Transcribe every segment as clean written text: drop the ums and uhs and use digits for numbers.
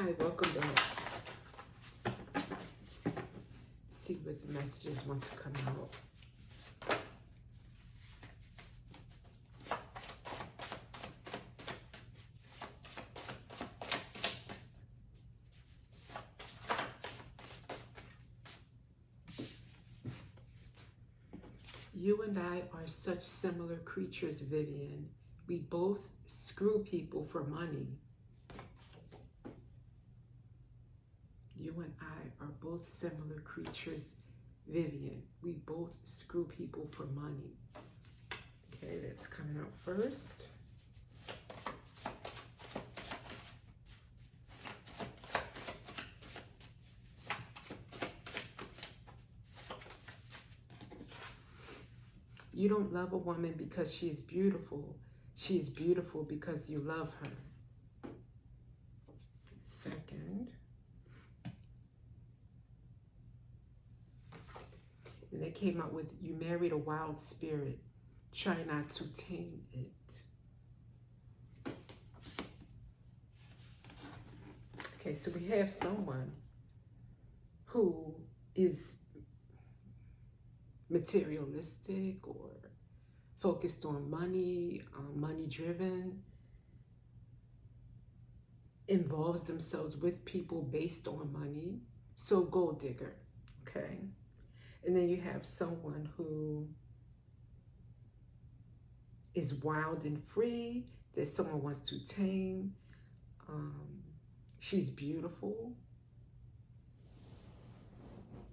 Hi, welcome back. See what the messages want to come out. You and I are such similar creatures, Vivian. We both screw people for money. You and I are both similar creatures, Vivian. We both screw people for money. Okay, that's coming out first. You don't love a woman because she is beautiful. She is beautiful because you love her. Second. And they came out with, you married a wild spirit. Try not to tame it. Okay, so we have someone who is materialistic or focused on money, money driven, involves themselves with people based on money. So gold digger, okay? And then you have someone who is wild and free, that someone wants to tame. She's beautiful.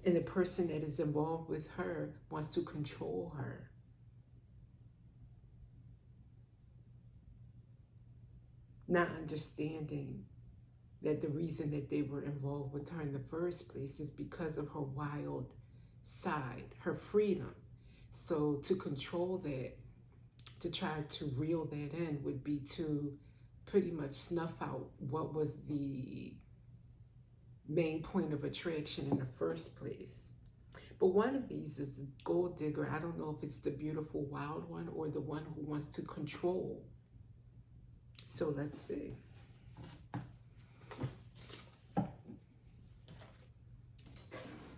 And the person that is involved with her wants to control her. Not understanding that the reason that they were involved with her in the first place is because of her wild side, her freedom. So to control that, to try to reel that in would be to pretty much snuff out what was the main point of attraction in the first place. But one of these is a gold digger. I don't know if it's the beautiful wild one or the one who wants to control. So let's see.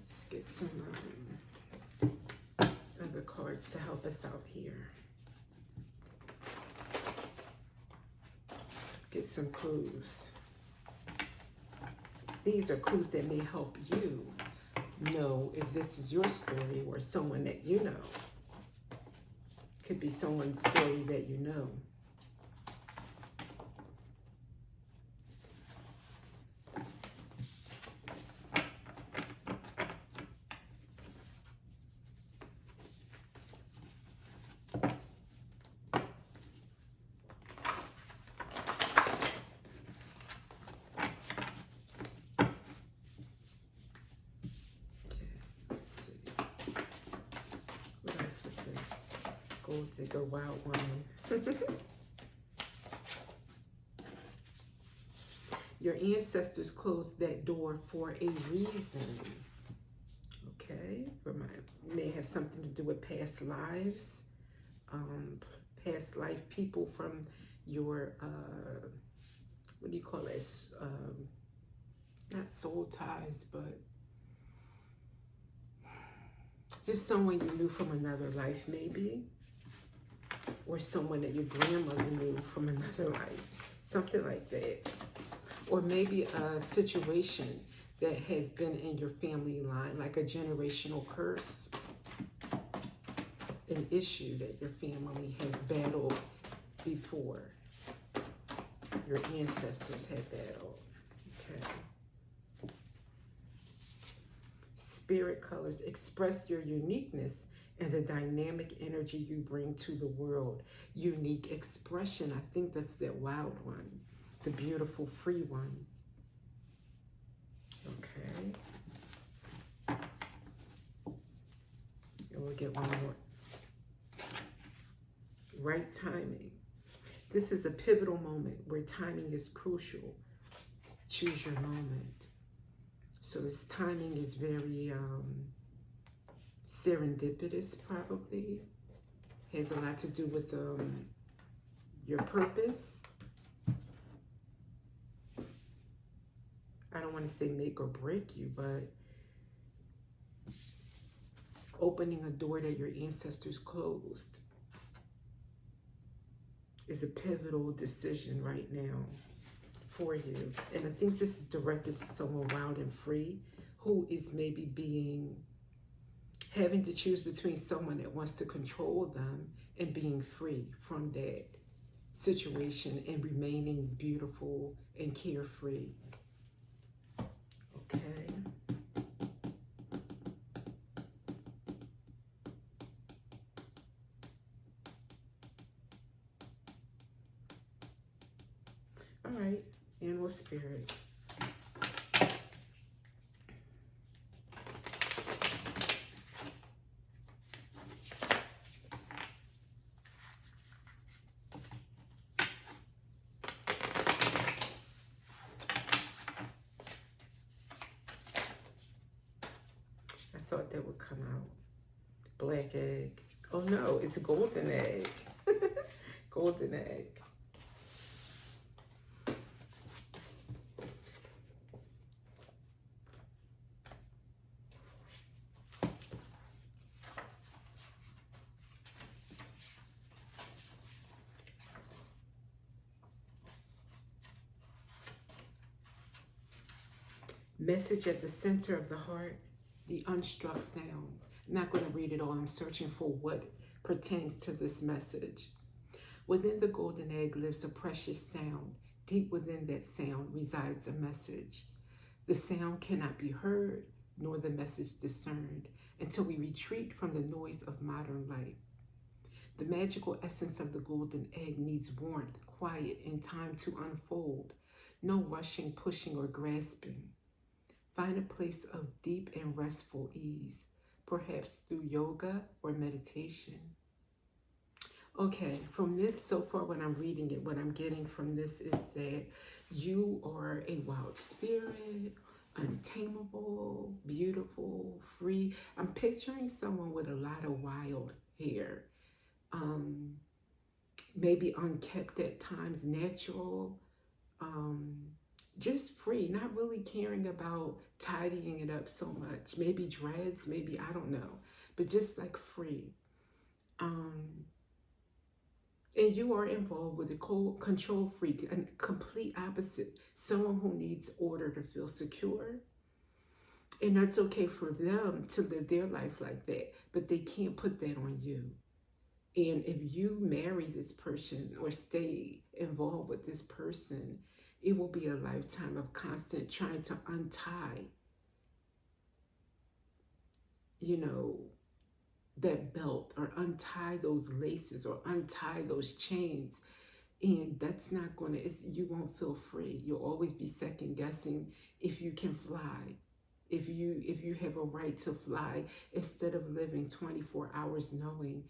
Let's get some other cards to help us out here. Get some clues. These are clues that may help you know if this is your story or someone that you know. Could be someone's story that you know. Gold digger, wild woman. Your ancestors closed that door for a reason. Okay, may have something to do with past lives, past life people from your, what do you call it? Not soul ties, but just someone you knew from another life, maybe. Or someone that your grandmother knew from another life, something like that. Or maybe a situation that has been in your family line, like a generational curse, an issue that your family has battled before. Your ancestors had battled. Okay. Spirit colors express your uniqueness and the dynamic energy you bring to the world. Unique expression. I think that's that wild one. The beautiful, free one. Okay. And we'll get one more. Right timing. This is a pivotal moment where timing is crucial. Choose your moment. So this timing is very serendipitous, probably. Has a lot to do with your purpose. don't want to say make or break you, but opening a door that your ancestors closed is a pivotal decision right now for you. And I think this is directed to someone wild and free who is maybe having to choose between someone that wants to control them and being free from that situation and remaining beautiful and carefree. Okay. All right, animal spirit. I thought that would come out. Black egg. Oh no, it's a golden egg. Golden egg. Message at the center of the heart, the unstruck sound. I'm not going to read it all. I'm searching for what pertains to this message. Within the golden egg lives a precious sound. Deep within that sound resides a message. The sound cannot be heard, nor the message discerned, until we retreat from the noise of modern life. The magical essence of the golden egg needs warmth, quiet, and time to unfold. No rushing, pushing, or grasping. Find a place of deep and restful ease, perhaps through yoga or meditation. Okay, from this, so far when I'm reading it, what I'm getting from this is that you are a wild spirit, untamable, beautiful, free. I'm picturing someone with a lot of wild hair, maybe unkept at times, natural, just free, not really caring about tidying it up so much. Maybe dreads, maybe, I don't know, but just like free. And you are involved with a control freak, a complete opposite, someone who needs order to feel secure. And that's okay for them to live their life like that, but they can't put that on you. And if you marry this person or stay involved with this person, it will be a lifetime of constant trying to untie, that belt, or untie those laces, or untie those chains. And that's not going to, you won't feel free. You'll always be second guessing if you can fly, if you have a right to fly, instead of living 24 hours knowing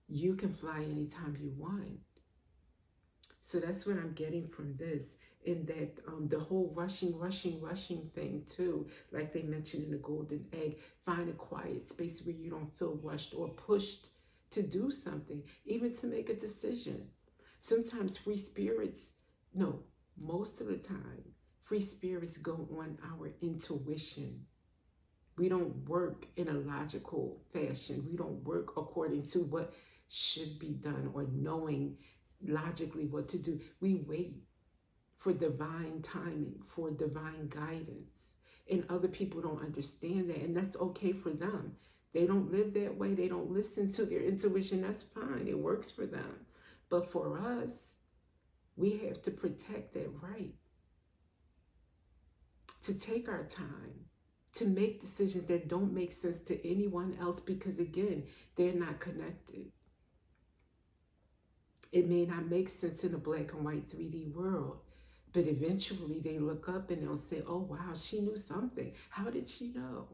you can fly anytime you want. So that's what I'm getting from this. And that the whole rushing thing too, like they mentioned in the golden egg, find a quiet space where you don't feel rushed or pushed to do something, even to make a decision. Sometimes most of the time, free spirits go on our intuition. We don't work in a logical fashion. We don't work according to what should be done or knowing logically what to do. We wait for divine timing, for divine guidance. And other people don't understand that, and that's okay for them. They don't live that way. They don't listen to their intuition. That's fine. It works for them. But for us, we have to protect that right to take our time, to make decisions that don't make sense to anyone else, because again, they're not connected. It may not make sense in a black and white 3D world, but eventually they look up and they'll say, oh, wow, she knew something. How did she know?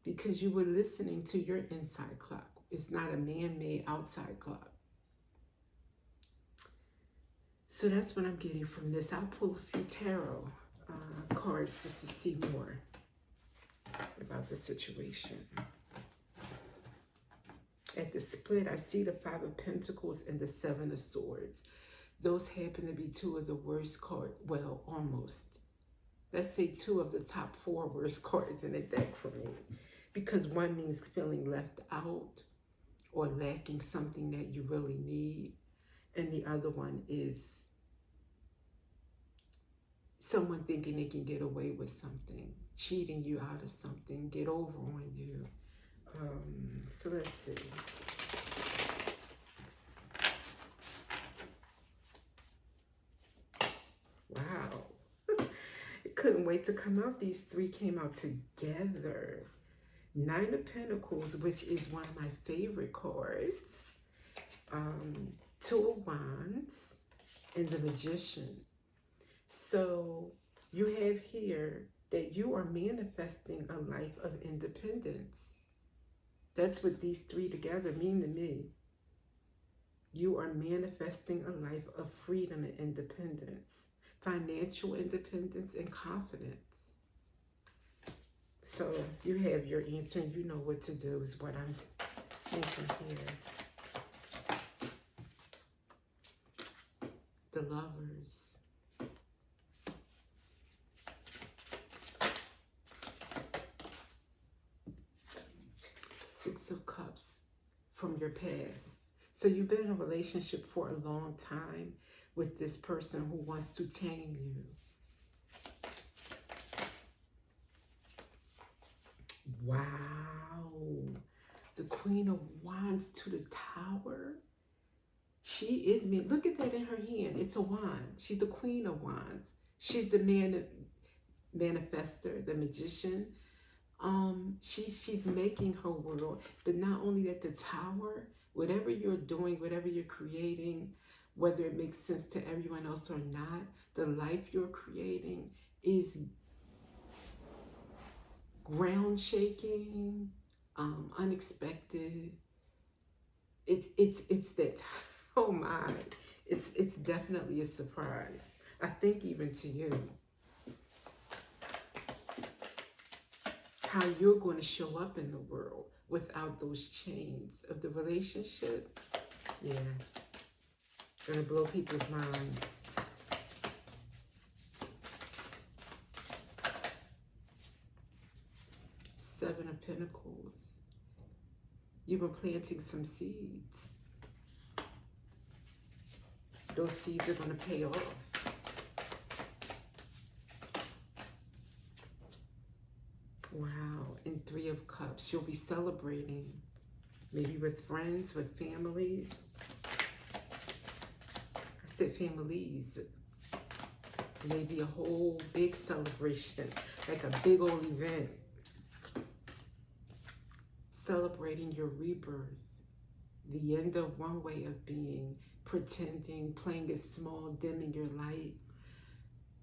Because you were listening to your inside clock. It's not a man-made outside clock. So that's what I'm getting from this. I'll pull a few tarot cards just to see more about the situation. At the split, I see the 5 of Pentacles and the 7 of Swords. Those happen to be two of the worst cards. Well, almost. let's say 2 of the top 4 worst cards in the deck for me. Because one means feeling left out or lacking something that you really need. And the other one is someone thinking they can get away with something, cheating you out of something, get over on you. So let's see. Wow. It couldn't wait to come out. These 3 came out together. 9 of Pentacles, which is one of my favorite cards. 2 of Wands and the Magician. So you have here that you are manifesting a life of independence. That's what these 3 together mean to me. You are manifesting a life of freedom and independence, financial independence and confidence. So you have your answer and you know what to do is what I'm thinking here. The Lovers. Six of Cups from your past. So you've been in a relationship for a long time with this person who wants to tame you. Wow. The Queen of Wands to the Tower. She is me. Look at that in her hand. It's a wand. She's the Queen of Wands. She's the manifester, the magician. She's making her world. But not only that, the Tower, whatever you're doing, whatever you're creating, whether it makes sense to everyone else or not, the life you're creating is ground shaking, unexpected. It's that, oh my, it's definitely a surprise. I think even to you, how you're going to show up in the world without those chains of the relationship. Yeah, gonna blow people's minds. Seven of Pentacles. You've been planting some seeds. Those seeds are going to pay off. Wow. And Three of Cups. You'll be celebrating. Maybe with friends, with families. I said families. Maybe a whole big celebration. Like a big old event. Celebrating your rebirth, the end of one way of being, pretending, playing it small, dimming your light,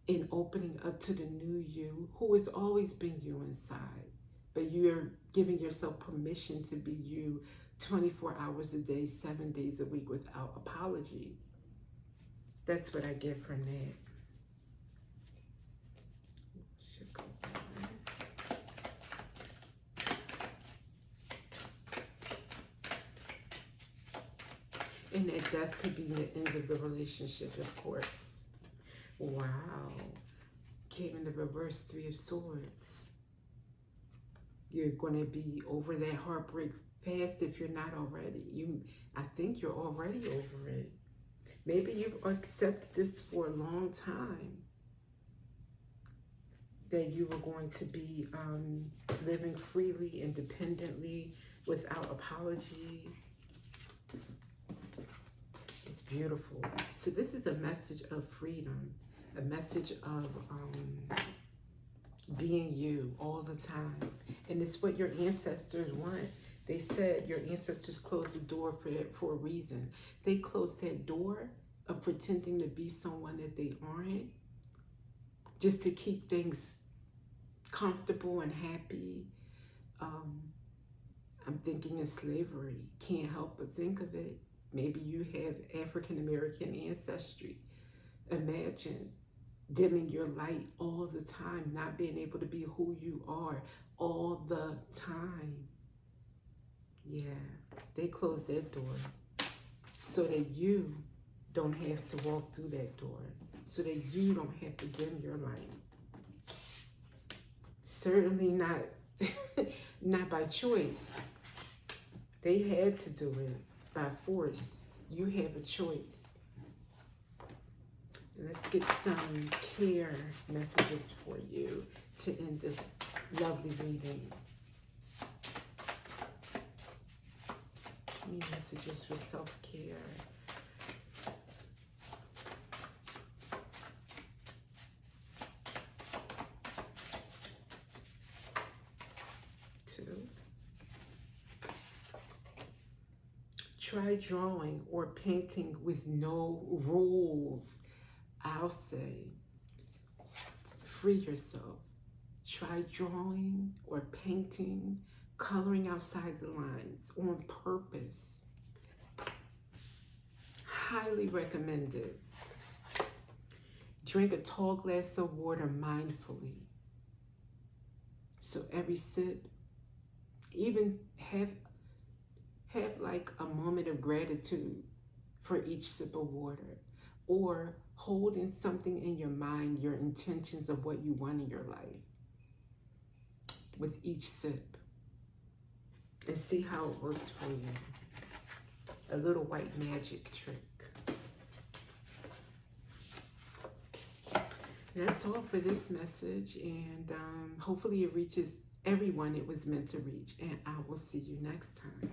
and opening up to the new you who has always been you inside. But you're giving yourself permission to be you 24 hours a day, 7 days a week without apology. That's what I get from that. And that death could be the end of the relationship, of course. Wow. Came in the reverse, Three of Swords. You're going to be over that heartbreak fast if you're not already. I think you're already over it. Maybe you've accepted this for a long time. That you were going to be living freely, independently, without apology. Beautiful. So this is a message of freedom, a message of being you all the time. And it's what your ancestors want. They said your ancestors closed the door for a reason. They closed that door of pretending to be someone that they aren't, just to keep things comfortable and happy. I'm thinking of slavery. Can't help but think of it. Maybe you have African-American ancestry. Imagine dimming your light all the time, not being able to be who you are all the time. Yeah, they closed that door so that you don't have to walk through that door, so that you don't have to dim your light. certainly not not by choice. They had to do it by force. You have a choice. Let's get some care messages for you to end this lovely reading. Any messages for self-care? Try drawing or painting with no rules. I'll say, free yourself. Try drawing or painting, coloring outside the lines on purpose. Highly recommended. Drink a tall glass of water mindfully. So every sip, even have like a moment of gratitude for each sip of water, or holding something in your mind, your intentions of what you want in your life with each sip, and see how it works for you. A little white magic trick. That's all for this message, and hopefully it reaches everyone it was meant to reach, and I will see you next time.